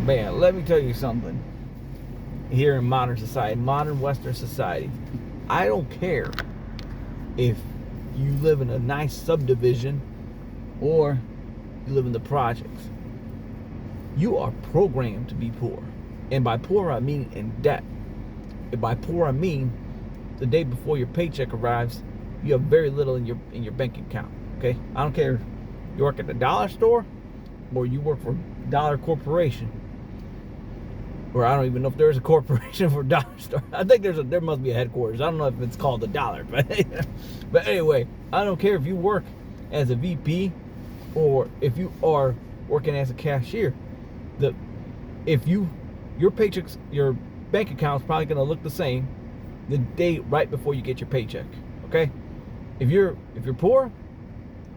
Man, let me tell you something. Here in modern society, modern Western society, I don't care if you live in a nice subdivision or you live in the projects. You are programmed to be poor. And by poor, I mean in debt. And by poor, I mean the day before your paycheck arrives, you have very little in your bank account. Okay? I don't care if you work at the dollar store or you work for Dollar Corporation. Or I don't even know if there's a corporation for Dollar Store. I think there must be a headquarters. I don't know if it's called the Dollar, but anyway, I don't care if you work as a VP or if you are working as a cashier. Your paychecks, your bank account's probably gonna look the same the day right before you get your paycheck. Okay, if you're poor,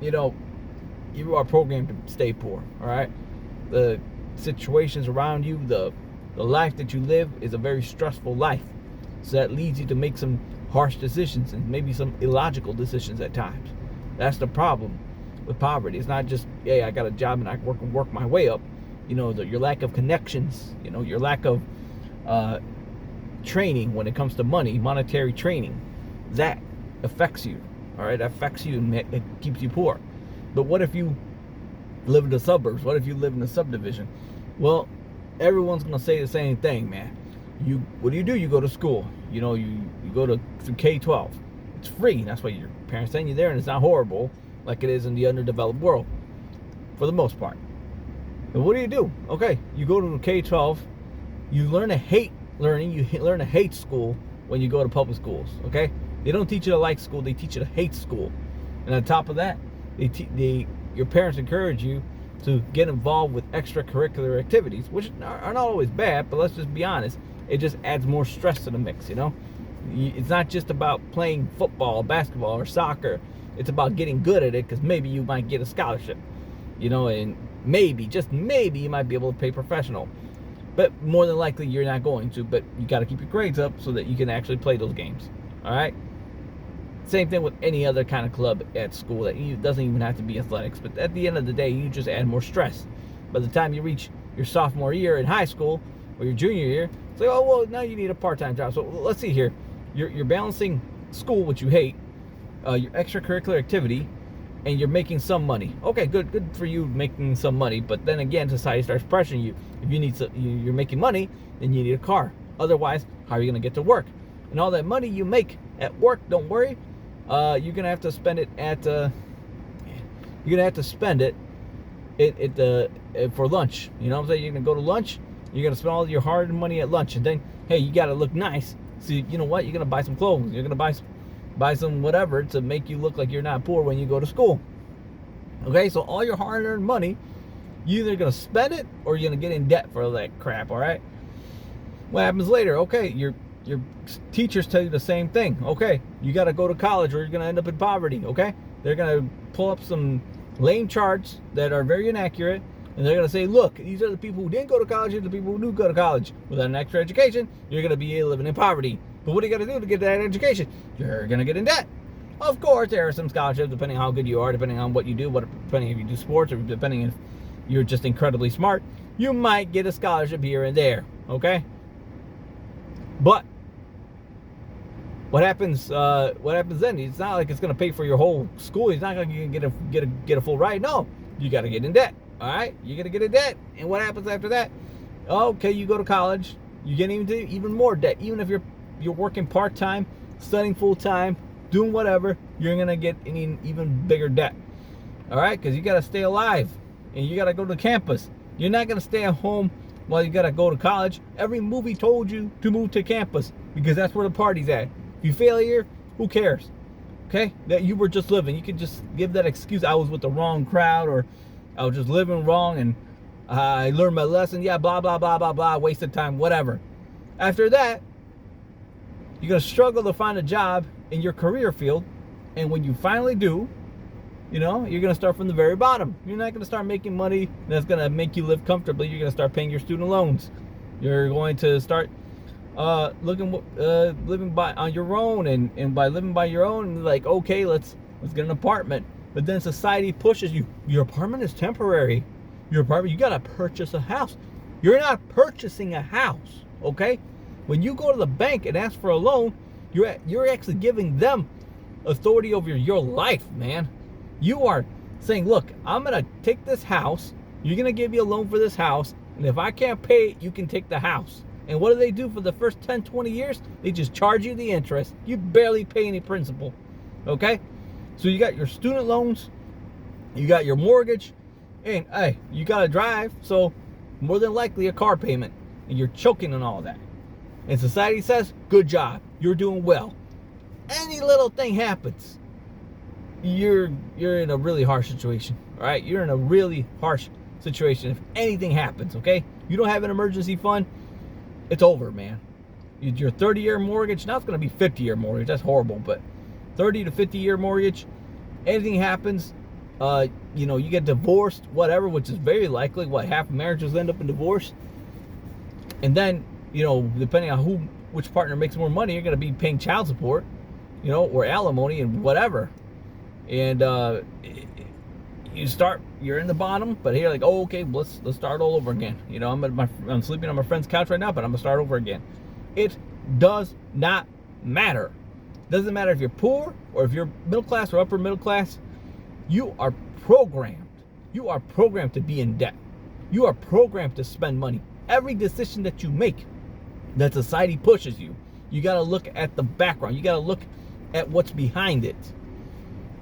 you are programmed to stay poor. All right, the situations around you, the life that you live is a very stressful life. So that leads you to make some harsh decisions and maybe some illogical decisions at times. That's the problem with poverty. It's not just, hey, I got a job and I work my way up. Your lack of connections, your lack of training when it comes to money, monetary training, that affects you. All right, that affects you and it keeps you poor. But what if you live in the suburbs? What if you live in a subdivision? Well, everyone's gonna say the same thing, man. What do? You go to school. You go to K-12. It's free. That's why your parents send you there, and it's not horrible like it is in the underdeveloped world, for the most part. But what do? Okay, you go to K-12. You learn to hate learning. You learn to hate school when you go to public schools. Okay, they don't teach you to like school. They teach you to hate school. And on top of that, your parents encourage you to get involved with extracurricular activities, which are not always bad, but let's just be honest, it just adds more stress to the mix. It's not just about playing football, basketball, or soccer. It's about getting good at it, because maybe you might get a scholarship, and maybe, just maybe, you might be able to play professional, but more than likely you're not going to. But you got to keep your grades up so that you can actually play those games. All right, same thing with any other kind of club at school. That doesn't even have to be athletics, but at the end of the day, you just add more stress. By the time you reach your sophomore year in high school or your junior year, it's like, oh, well, now you need a part-time job. So let's see here. You're balancing school, which you hate, your extracurricular activity, and you're making some money. Okay, good for you making some money. But then again, society starts pressuring you. If you're making money, then you need a car. Otherwise, how are you going to get to work? And all that money you make at work, don't worry, you're gonna have to spend it for lunch. You know what I'm saying? You're gonna go to lunch. You're gonna spend all your hard-earned money at lunch, and then, hey, you gotta look nice. So you know what? You're gonna buy some clothes. You're gonna buy some whatever to make you look like you're not poor when you go to school. Okay, so all your hard-earned money, you're either gonna spend it or you're gonna get in debt for that crap. All right. What happens later? Okay, your teachers tell you the same thing. Okay, you got to go to college or you're going to end up in poverty. Okay, they're going to pull up some lame charts that are very inaccurate, and they're going to say, look, these are the people who didn't go to college, and the people who do go to college. Without an extra education, you're going to be living in poverty. But what do you got to do to get that education? You're going to get in debt. Of course, there are some scholarships depending on how good you are, depending on what you do, depending if you do sports, or depending if you're just incredibly smart. You might get a scholarship here and there. Okay, but what happens then? It's not like it's going to pay for your whole school. It's not going to get a full ride. No, you got to get in debt. All right, you got to get in debt. And what happens after that? Okay, you go to college. You get into even more debt. Even if you're working part-time, studying full-time, doing whatever, you're going to get in even bigger debt. All right, because you got to stay alive and you got to go to campus. You're not going to stay at home while you got to go to college. Every movie told you to move to campus because that's where the party's at. If you fail here, who cares? Okay? That you were just living. You can just give that excuse, I was with the wrong crowd, or I was just living wrong and I learned my lesson. Yeah, blah, blah, blah, blah, blah, wasted time, whatever. After that, you're going to struggle to find a job in your career field. And when you finally do, you're going to start from the very bottom. You're not going to start making money that's going to make you live comfortably. You're going to start paying your student loans. You're going to start living by on your own, and by living by your own, like, okay, let's get an apartment. But then society pushes you. Your apartment is temporary. You gotta purchase a house. You're not purchasing a house, okay? When you go to the bank and ask for a loan, you're actually giving them authority over your life, man. You are saying, look, I'm going to take this house. You're going to give me a loan for this house. And if I can't pay it, you can take the house. And what do they do for the first 10, 20 years? They just charge you the interest. You barely pay any principal, okay? So you got your student loans, you got your mortgage, and hey, you got to drive. So more than likely a car payment. And you're choking on all that. And society says, good job. You're doing well. Any little thing happens, you're in a really harsh situation. All right? You're in a really harsh situation if anything happens, okay? You don't have an emergency fund, it's over, man. Your 30-year mortgage, now it's going to be 50-year mortgage. That's horrible, but 30 to 50-year mortgage, anything happens, you get divorced, whatever, which is very likely. Half of marriages end up in divorce. And then, depending on which partner makes more money, you're going to be paying child support, or alimony and whatever. And you're in the bottom, but you're like, oh, okay, let's start all over again. I'm sleeping on my friend's couch right now, but I'm gonna start over again. It does not matter. Doesn't matter if you're poor or if you're middle class or upper middle class. You are programmed. You are programmed to be in debt. You are programmed to spend money. Every decision that you make, that society pushes you, you got to look at the background. You got to look at what's behind it.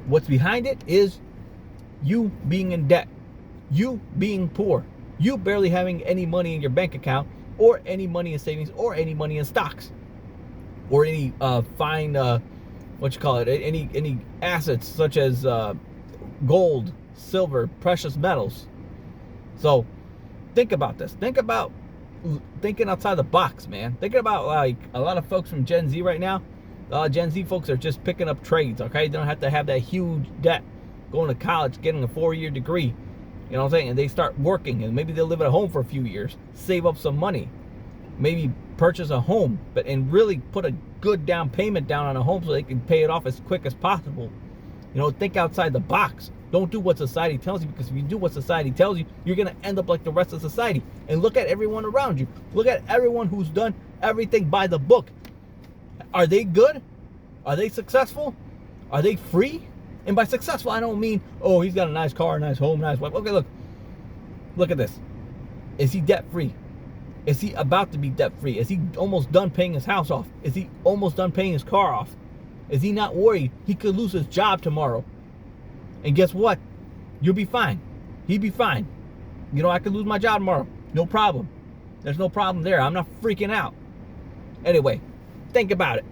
What's behind it is you being in debt, you being poor, you barely having any money in your bank account, or any money in savings, or any money in stocks, or any any assets such as gold, silver, precious metals. So think about this. Think about thinking outside the box, man. Thinking about like a lot of folks from Gen Z right now. Gen Z folks are just picking up trades, okay? They don't have to have that huge debt. Going to college, getting a 4-year degree, you know what I'm saying? And they start working, and maybe they'll live at home for a few years, save up some money, maybe purchase a home, and really put a good down payment down on a home so they can pay it off as quick as possible. Think outside the box. Don't do what society tells you, because if you do what society tells you, you're going to end up like the rest of society. And look at everyone around you. Look at everyone who's done everything by the book. Are they good? Are they successful? Are they free? And by successful, I don't mean, oh, he's got a nice car, nice home, nice wife. Okay, look at this. Is he debt-free? Is he about to be debt-free? Is he almost done paying his house off? Is he almost done paying his car off? Is he not worried he could lose his job tomorrow? And guess what? You'll be fine. He'd be fine. I could lose my job tomorrow. No problem. There's no problem there. I'm not freaking out. Anyway, think about it.